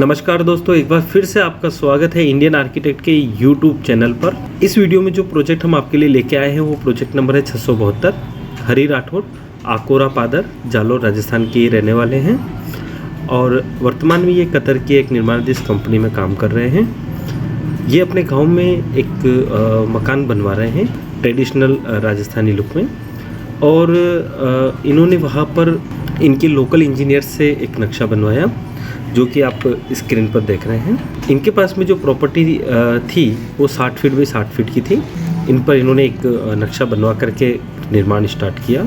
नमस्कार दोस्तों, एक बार फिर से आपका स्वागत है इंडियन आर्किटेक्ट के यूट्यूब चैनल पर। इस वीडियो में जो प्रोजेक्ट हम आपके लिए लेके आए हैं वो प्रोजेक्ट नंबर है 672। हरी राठौड़ आकोरा पादर जालोर राजस्थान के रहने वाले हैं और वर्तमान में ये कतर की एक निर्माणाधीश कंपनी में काम कर रहे हैं। ये अपने गांव में एक मकान बनवा रहे हैं ट्रेडिशनल राजस्थानी लुक में, और इन्होंने वहाँ पर इनके लोकल इंजीनियर से एक नक्शा बनवाया जो कि आप स्क्रीन पर देख रहे हैं। इनके पास में जो प्रॉपर्टी थी वो 60 फीट बाई 60 फीट की थी। इन पर इन्होंने एक नक्शा बनवा करके निर्माण स्टार्ट किया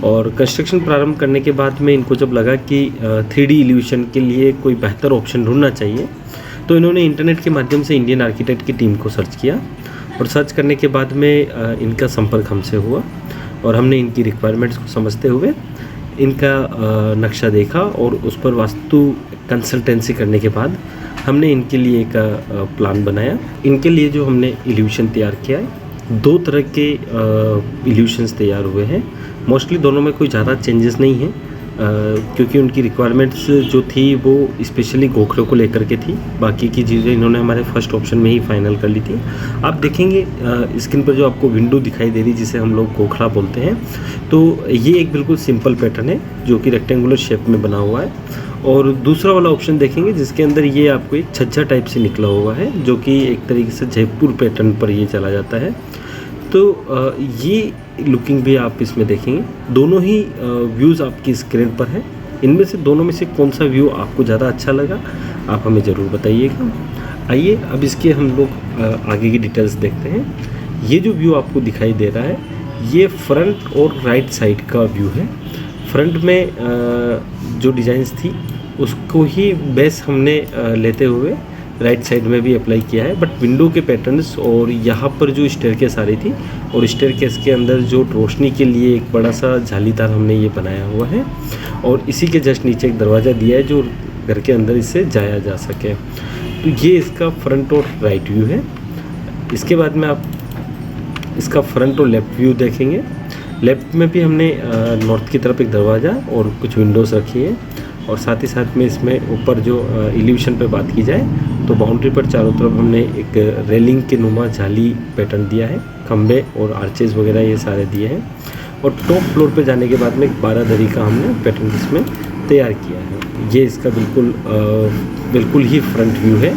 और कंस्ट्रक्शन प्रारंभ करने के बाद में इनको जब लगा कि 3D एलिवेशन के लिए कोई बेहतर ऑप्शन ढूंढना चाहिए तो इन्होंने इंटरनेट के माध्यम से इंडियन आर्किटेक्ट की टीम को सर्च किया और सर्च करने के बाद में इनका संपर्क हमसे हुआ और हमने इनकी रिक्वायरमेंट्स को समझते हुए इनका नक्शा देखा और उस पर वास्तु कंसल्टेंसी करने के बाद हमने इनके लिए एक प्लान बनाया। इनके लिए जो हमने इल्यूशन तैयार किया है, 2 तरह के इल्यूशंस तैयार हुए हैं। मोस्टली दोनों में कोई ज़्यादा चेंजेस नहीं है क्योंकि उनकी रिक्वायरमेंट्स जो थी वो स्पेशली गोखलों को लेकर के थी। बाकी की चीज़ें इन्होंने हमारे फर्स्ट ऑप्शन में ही फाइनल कर ली थी। आप देखेंगे स्क्रीन पर जो आपको विंडो दिखाई दे रही है जिसे हम लोग गोखला बोलते हैं, तो ये एक बिल्कुल सिंपल पैटर्न है जो कि रेक्टेंगुलर शेप में बना हुआ है। और दूसरा वाला ऑप्शन देखेंगे जिसके अंदर ये आपको एक छज्जा टाइप से निकला हुआ है जो कि एक तरीके से जयपुर पैटर्न पर ये चला जाता है। तो ये लुकिंग भी आप इसमें देखेंगे। दोनों ही व्यूज़ आपकी स्क्रीन पर है। इनमें से दोनों में से कौन सा व्यू आपको ज़्यादा अच्छा लगा आप हमें ज़रूर बताइएगा। आइए अब इसके हम लोग आगे की डिटेल्स देखते हैं। ये जो व्यू आपको दिखाई दे रहा है ये फ्रंट और राइट साइड का व्यू है। फ्रंट में जो डिज़ाइंस थी उसको ही बेस हमने लेते हुए राइट साइड में भी अप्लाई किया है, बट विंडो के पैटर्न्स और यहाँ पर जो स्टेयरकेस आ रही थी और स्टेयरकेस के अंदर जो रोशनी के लिए एक बड़ा सा जालीदार हमने ये बनाया हुआ है और इसी के जस्ट नीचे एक दरवाज़ा दिया है जो घर के अंदर इससे जाया जा सके। तो ये इसका फ्रंट और राइट व्यू है। इसके बाद में आप इसका फ्रंट और लेफ़्ट व्यू देखेंगे। लेफ़्ट में भी हमने नॉर्थ की तरफ एक दरवाज़ा और कुछ विंडोज़ रखी है और साथ ही साथ में इसमें ऊपर जो एलिवेशन पे बात की जाए तो बाउंड्री पर चारों तरफ हमने एक रेलिंग के नुमा जाली पैटर्न दिया है। खंबे और आर्चेस वगैरह ये सारे दिए हैं और टॉप फ्लोर पे जाने के बाद में एक 12 दरी का हमने पैटर्न इसमें तैयार किया है। ये इसका बिल्कुल ही फ्रंट व्यू है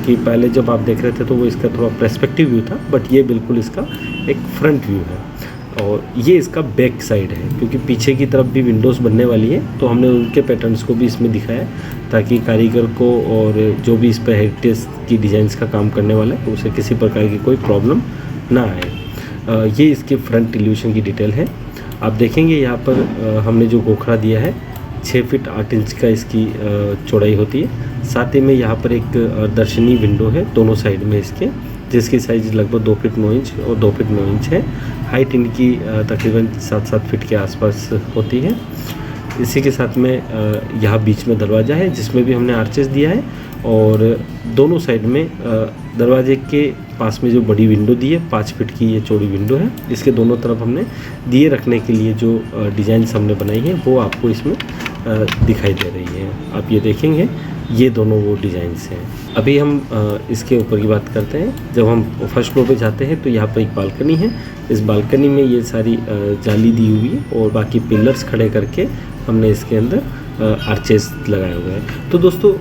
कि पहले जब आप देख रहे थे तो वो इसका थोड़ा पर्सपेक्टिव व्यू था, बट ये बिल्कुल इसका एक फ्रंट व्यू है। और ये इसका बैक साइड है क्योंकि पीछे की तरफ भी विंडोज़ बनने वाली है तो हमने उनके पैटर्न्स को भी इसमें दिखाया ताकि कारीगर को और जो भी इस पर हेरिटेज की डिज़ाइंस का काम करने वाला है उसे किसी प्रकार की कोई प्रॉब्लम ना आए। ये इसके फ्रंट इल्यूशन की डिटेल है। आप देखेंगे यहाँ पर हमने जो गोखरा दिया है 6 फीट 8 इंच का इसकी चौड़ाई होती है। साथ ही में यहाँ पर एक दर्शनी विंडो है दोनों साइड में इसके, जिसकी साइज़ लगभग 2 फीट 9 इंच और 2 फीट 9 इंच है। हाइट इनकी तकरीबन 7-7 फीट के आसपास होती है। इसी के साथ में यहाँ बीच में दरवाज़ा है जिसमें भी हमने आर्चेस दिया है और दोनों साइड में दरवाजे के पास में जो बड़ी विंडो दी है 5 फीट की ये चौड़ी विंडो है। इसके दोनों तरफ हमने दिए रखने के लिए जो डिज़ाइंस हमने बनाई है वो आपको इसमें दिखाई दे रही है। आप ये देखेंगे ये दोनों वो डिज़ाइंस हैं। अभी हम इसके ऊपर की बात करते हैं। जब हम फर्स्ट फ्लोर पे जाते हैं तो यहाँ पर एक बालकनी है। इस बालकनी में ये सारी जाली दी हुई है और बाकी पिलर्स खड़े करके हमने इसके अंदर आर्चेस लगाए हुए हैं। तो दोस्तों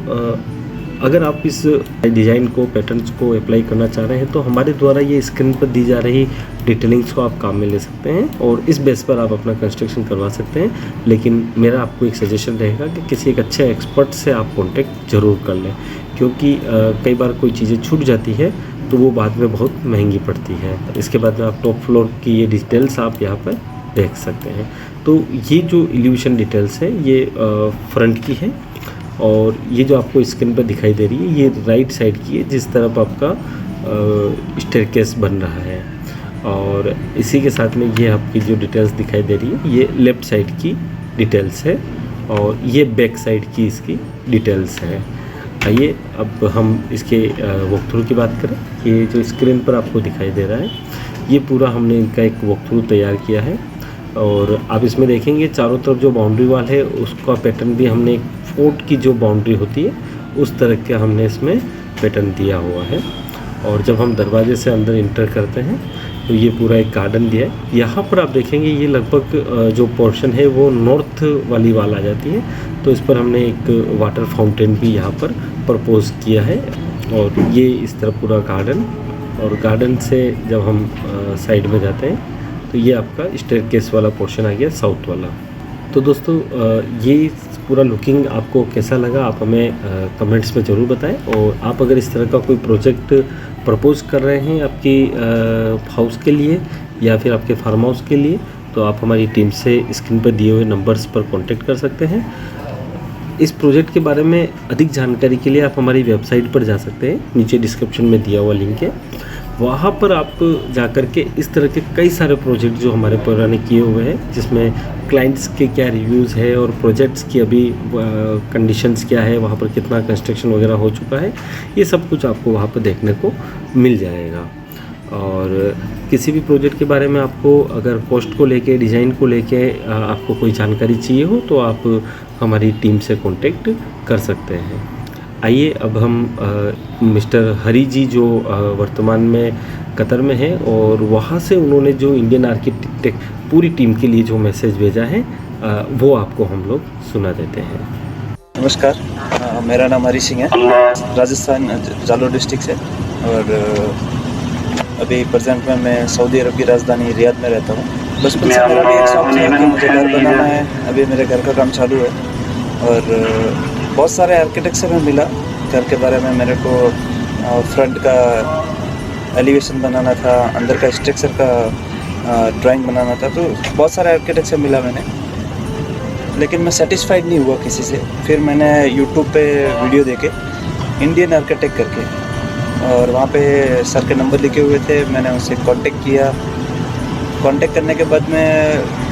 अगर आप इस डिज़ाइन को पैटर्न्स को अप्लाई करना चाह रहे हैं तो हमारे द्वारा ये स्क्रीन पर दी जा रही डिटेलिंग्स को आप काम में ले सकते हैं और इस बेस पर आप अपना कंस्ट्रक्शन करवा सकते हैं। लेकिन मेरा आपको एक सजेशन रहेगा कि किसी एक अच्छे एक्सपर्ट से आप कॉन्टेक्ट ज़रूर कर लें क्योंकि कई बार कोई चीज़ें छूट जाती है तो वो बाद में बहुत महंगी पड़ती है। इसके बाद में आप टॉप फ्लोर की ये डिटेल्स आप यहाँ पर देख सकते हैं। तो ये जो एलिवेशन डिटेल्स है ये फ्रंट की है और ये जो आपको स्क्रीन पर दिखाई दे रही है ये राइट साइड की है जिस तरफ आपका स्टेयरकेस बन रहा है। और इसी के साथ में ये आपकी जो डिटेल्स दिखाई दे रही है ये लेफ़्ट साइड की डिटेल्स है और ये बैक साइड की इसकी डिटेल्स है। आइए अब हम इसके वॉक थ्रू की बात करें। ये जो स्क्रीन पर आपको दिखाई दे रहा है ये पूरा हमने इनका एक वॉक थ्रू तैयार किया है और आप इसमें देखेंगे चारों तरफ जो बाउंड्री वाल है उसका पैटर्न भी हमने एक फोर्ट की जो बाउंड्री होती है उस तरह का हमने इसमें पैटर्न दिया हुआ है। और जब हम दरवाजे से अंदर इंटर करते हैं तो ये पूरा एक गार्डन दिया है। यहाँ पर आप देखेंगे ये लगभग जो पोर्शन है वो नॉर्थ वाली वाल आ जाती है, तो इस पर हमने एक वाटर फाउंटेन भी यहाँ पर प्रपोज किया है। और ये इस तरह पूरा गार्डन, और गार्डन से जब हम साइड में जाते हैं तो ये आपका स्टेयरकेस वाला पोर्शन आ गया साउथ वाला। तो दोस्तों ये पूरा लुकिंग आपको कैसा लगा आप हमें कमेंट्स में ज़रूर बताएं। और आप अगर इस तरह का कोई प्रोजेक्ट प्रपोज कर रहे हैं आपकी हाउस के लिए या फिर आपके फार्म हाउस के लिए, तो आप हमारी टीम से स्क्रीन पर दिए हुए नंबर्स पर कांटेक्ट कर सकते हैं। इस प्रोजेक्ट के बारे में अधिक जानकारी के लिए आप हमारी वेबसाइट पर जा सकते हैं, नीचे डिस्क्रिप्शन में दिया हुआ लिंक है, वहाँ पर आप जाकर के इस तरह के कई सारे प्रोजेक्ट जो हमारे पुराने किए हुए हैं, जिसमें क्लाइंट्स के क्या रिव्यूज़ है और प्रोजेक्ट्स की अभी कंडीशंस क्या है, वहाँ पर कितना कंस्ट्रक्शन वगैरह हो चुका है, ये सब कुछ आपको वहाँ पर देखने को मिल जाएगा। और किसी भी प्रोजेक्ट के बारे में आपको अगर कॉस्ट को लेके, डिज़ाइन को लेके आपको कोई जानकारी चाहिए हो तो आप हमारी टीम से कॉन्टेक्ट कर सकते हैं। आइए अब हम मिस्टर हरी जी जो वर्तमान में कतर में हैं, और वहाँ से उन्होंने जो इंडियन आर्किटेक्ट पूरी टीम के लिए जो मैसेज भेजा है वो आपको हम लोग सुना देते हैं। नमस्कार, मेरा नाम हरी सिंह है, राजस्थान जालोर डिस्ट्रिक्ट से। और अभी प्रेजेंट में मैं सऊदी अरब की राजधानी रियाद में रहता हूँ। बचपन से मेरा भी एक शौक था कि मुझे घर बनाना है। अभी मेरे घर का काम चालू है और बहुत सारे आर्किटेक्ट से मैं मिला। घर के बारे में मेरे को फ्रंट का एलिवेशन बनाना था, अंदर का स्ट्रक्चर का ड्राइंग बनाना था, तो बहुत सारे आर्किटेक्ट से मिला मैंने, लेकिन मैं सेटिस्फाइड नहीं हुआ किसी से। फिर मैंने यूट्यूब पे वीडियो देखे इंडियन आर्किटेक्ट करके, और वहाँ पे सर के नंबर लिखे हुए थे। मैंने उनसे कांटेक्ट किया। कांटेक्ट करने के बाद में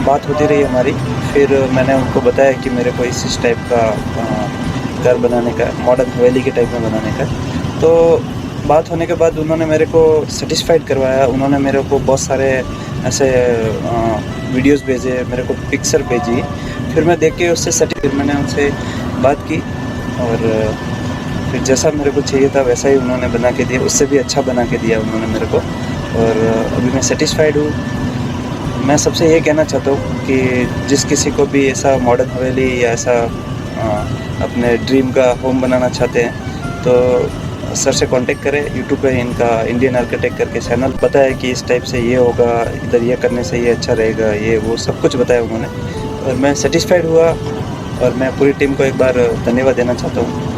बात होती रही हमारी। फिर मैंने उनको बताया कि मेरे को इस टाइप का घर बनाने का, मॉडर्न हवेली के टाइप में बनाने का। तो बात होने के बाद उन्होंने मेरे को सेटिस्फाइड करवाया। उन्होंने मेरे को बहुत सारे ऐसे वीडियोस भेजे, मेरे को पिक्चर भेजी। फिर मैं देख के उससे सेटिस्फाइड, मैंने उनसे बात की और फिर जैसा मेरे को चाहिए था वैसा ही उन्होंने बना के दिया, उससे भी अच्छा बना के दिया उन्होंने मेरे को। और अभी मैं सेटिस्फाइड हूँ। मैं सबसे ये कहना चाहता हूँ कि जिस किसी को भी ऐसा मॉडर्न हवेली या ऐसा अपने ड्रीम का होम बनाना चाहते हैं तो सर से कांटेक्ट करें। यूट्यूब पे इनका इंडियन आर्किटेक्ट करके चैनल पता है कि इस टाइप से ये होगा, इधर ये करने से ये अच्छा रहेगा, ये वो सब कुछ बताया उन्होंने। और मैं सेटिस्फाइड हुआ और मैं पूरी टीम को एक बार धन्यवाद देना चाहता हूँ।